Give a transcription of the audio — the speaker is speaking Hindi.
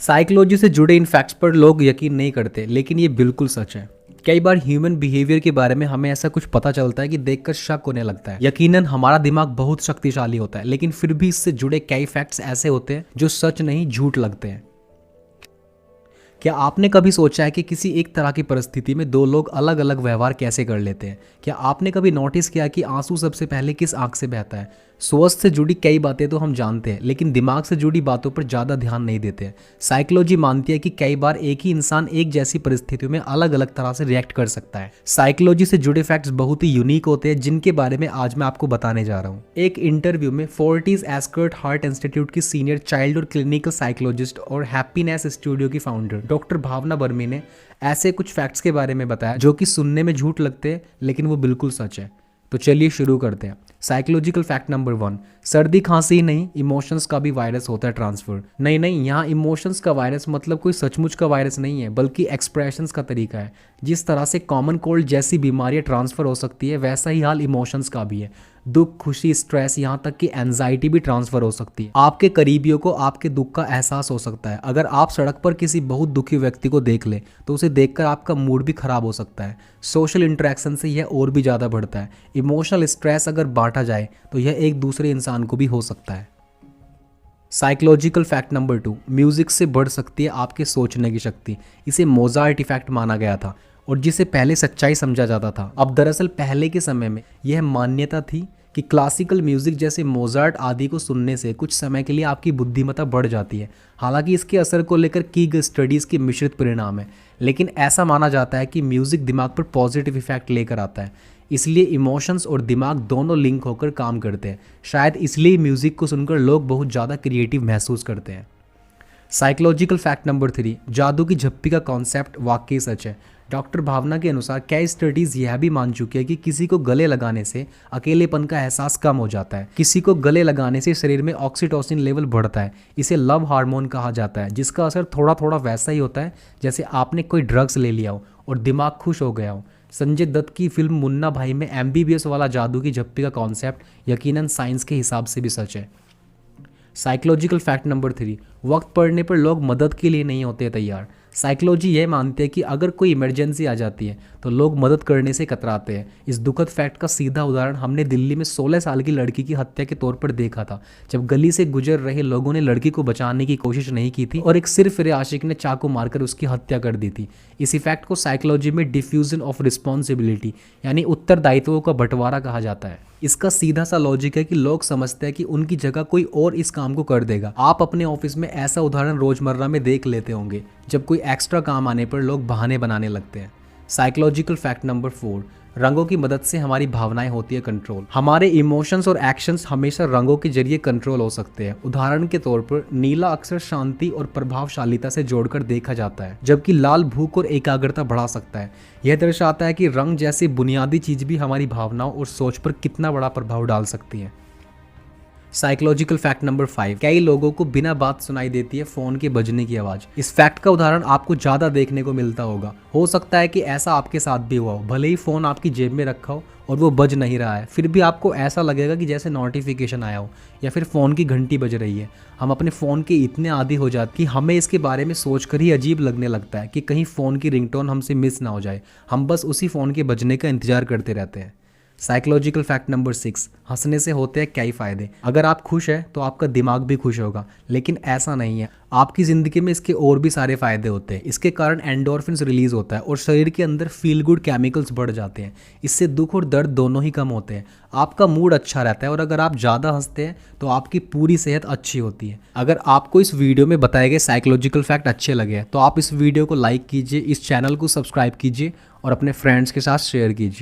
साइकोलॉजी से जुड़े इन फैक्ट्स पर लोग यकीन नहीं करते, लेकिन ये बिल्कुल सच है। कई बार ह्यूमन बिहेवियर के बारे में हमें ऐसा कुछ पता चलता है कि देखकर शक होने लगता है। यकीनन हमारा दिमाग बहुत शक्तिशाली होता है, लेकिन फिर भी इससे जुड़े कई फैक्ट्स ऐसे होते हैं जो सच नहीं झूठ लगते हैं। क्या आपने कभी सोचा है कि किसी एक तरह की परिस्थिति में दो लोग अलग अलग व्यवहार कैसे कर लेते हैं? क्या आपने कभी नोटिस किया कि आंसू सबसे पहले किस आंख से बहता है? स्वास्थ्य से जुड़ी कई बातें तो हम जानते हैं, लेकिन दिमाग से जुड़ी बातों पर ज़्यादा ध्यान नहीं देते हैं। साइकोलॉजी मानती है कि कई बार एक ही इंसान एक जैसी परिस्थितियों में अलग अलग तरह से रिएक्ट कर सकता है। साइकोलॉजी से जुड़े फैक्ट्स बहुत ही यूनिक होते हैं, जिनके बारे में आज मैं आपको बताने जा रहा हूँ। एक इंटरव्यू में फोर्टिस एस्कर्ट हार्ट इंस्टीट्यूट की सीनियर चाइल्ड और क्लिनिकल साइकोलॉजिस्ट और हैप्पीनेस स्टूडियो की फाउंडर डॉक्टर भावना बर्मी ने ऐसे कुछ फैक्ट्स के बारे में बताया जो कि सुनने में झूठ लगते हैं, लेकिन वो बिल्कुल सच है। तो चलिए शुरू करते हैं। साइकोलॉजिकल फैक्ट नंबर 1, सर्दी खांसी ही नहीं, इमोशंस का भी वायरस होता है ट्रांसफर। नहीं, यहाँ इमोशंस का वायरस मतलब कोई सचमुच का वायरस नहीं है, बल्कि एक्सप्रेशंस का तरीका है। जिस तरह से कॉमन कोल्ड जैसी बीमारियां ट्रांसफर हो सकती है, वैसा ही हाल इमोशंस का भी है। दुख, खुशी, स्ट्रेस, यहाँ तक कि एंजाइटी भी ट्रांसफर हो सकती है। आपके करीबियों को आपके दुख का एहसास हो सकता है। अगर आप सड़क पर किसी बहुत दुखी व्यक्ति को देख ले तो उसे देखकर आपका मूड भी खराब हो सकता है। सोशल इंटरेक्शन से यह और भी ज़्यादा बढ़ता है। इमोशनल स्ट्रेस अगर बांटा जाए तो यह एक दूसरे इंसान को भी हो सकता है। साइकोलॉजिकल फैक्ट नंबर 2, म्यूजिक से बढ़ सकती है आपके सोचने की शक्ति। इसे मोजार्ट इफेक्ट माना गया था और जिसे पहले सच्चाई समझा जाता था। अब दरअसल पहले के समय में यह मान्यता थी कि क्लासिकल म्यूजिक जैसे मोजार्ट आदि को सुनने से कुछ समय के लिए आपकी बुद्धिमत्ता बढ़ जाती है। हालांकि इसके असर को लेकर की गई स्टडीज़ के मिश्रित परिणाम है, लेकिन ऐसा माना जाता है कि म्यूजिक दिमाग पर पॉजिटिव इफेक्ट लेकर आता है। इसलिए इमोशंस और दिमाग दोनों लिंक होकर काम करते हैं। शायद इसलिए म्यूजिक को सुनकर लोग बहुत ज़्यादा क्रिएटिव महसूस करते हैं। साइकोलॉजिकल फैक्ट नंबर 3, जादू की झप्पी का कॉन्सेप्ट वाकई सच है। डॉक्टर भावना के अनुसार कई स्टडीज़ यह भी मान चुकी है कि किसी को गले लगाने से अकेलेपन का एहसास कम हो जाता है। किसी को गले लगाने से शरीर में ऑक्सीटोसिन लेवल बढ़ता है। इसे लव हार्मोन कहा जाता है, जिसका असर थोड़ा थोड़ा वैसा ही होता है जैसे आपने कोई ड्रग्स ले लिया हो और दिमाग खुश हो गया हो। संजय दत्त की फिल्म मुन्ना भाई में MBBS वाला जादू की झप्पी का कॉन्सेप्ट यकीनन साइंस के हिसाब से भी सच है। साइकोलॉजिकल फैक्ट नंबर 3, वक्त पड़ने पर लोग मदद के लिए नहीं होते तैयार। साइकोलॉजी यह मानती है कि अगर कोई इमरजेंसी आ जाती है तो लोग मदद करने से कतराते हैं। इस दुखद फैक्ट का सीधा उदाहरण हमने दिल्ली में 16 साल की लड़की की हत्या के तौर पर देखा था, जब गली से गुजर रहे लोगों ने लड़की को बचाने की कोशिश नहीं की थी और एक सिरफिरे आशिक ने चाकू मारकर उसकी हत्या कर दी थी। इस इफेक्ट को साइकोलॉजी में डिफ्यूजन ऑफ रिस्पॉन्सिबिलिटी यानी उत्तरदायित्वों का बंटवारा कहा जाता है। इसका सीधा सा लॉजिक है कि लोग समझते हैं कि उनकी जगह कोई और इस काम को कर देगा। आप अपने ऑफिस में ऐसा उदाहरण रोजमर्रा में देख लेते होंगे, जब कोई एक्स्ट्रा काम आने पर लोग बहाने बनाने लगते हैं। साइकोलॉजिकल फैक्ट नंबर 4, रंगों की मदद से हमारी भावनाएं होती है कंट्रोल। हमारे इमोशंस और एक्शंस हमेशा रंगों के जरिए कंट्रोल हो सकते हैं। उदाहरण के तौर पर नीला अक्सर शांति और प्रभावशालीता से जोड़कर देखा जाता है, जबकि लाल भूख और एकाग्रता बढ़ा सकता है। यह दर्शाता है कि रंग जैसी बुनियादी चीज भी हमारी भावनाओं और सोच पर कितना बड़ा प्रभाव डाल सकती है। साइकोलॉजिकल फैक्ट नंबर 5, कई लोगों को बिना बात सुनाई देती है फोन के बजने की आवाज़। इस फैक्ट का उदाहरण आपको ज़्यादा देखने को मिलता होगा। हो सकता है कि ऐसा आपके साथ भी हुआ हो। भले ही फ़ोन आपकी जेब में रखा हो और वो बज नहीं रहा है, फिर भी आपको ऐसा लगेगा कि जैसे नोटिफिकेशन आया हो या फिर फ़ोन की घंटी बज रही है। हम अपने फ़ोन के इतने आदी हो जाते कि हमें इसके बारे में सोचकर ही अजीब लगने लगता है कि कहीं फ़ोन की रिंगटोन हमसे मिस ना हो जाए। हम बस उसी फ़ोन के बजने का इंतजार करते रहते हैं। साइकोलॉजिकल फैक्ट नंबर 6, हंसने से होते हैं कई फ़ायदे। अगर आप खुश हैं तो आपका दिमाग भी खुश होगा, लेकिन ऐसा नहीं है। आपकी ज़िंदगी में इसके और भी सारे फ़ायदे होते हैं। इसके कारण एंडोर्फिन्स रिलीज़ होता है और शरीर के अंदर फील गुड केमिकल्स बढ़ जाते हैं। इससे दुख और दर्द दोनों ही कम होते हैं। आपका मूड अच्छा रहता है और अगर आप ज़्यादा हंसते हैं तो आपकी पूरी सेहत अच्छी होती है। अगर आपको इस वीडियो में बताए गए साइकोलॉजिकल फैक्ट अच्छे लगे तो आप इस वीडियो को लाइक कीजिए, इस चैनल को सब्सक्राइब कीजिए और अपने फ्रेंड्स के साथ शेयर कीजिए।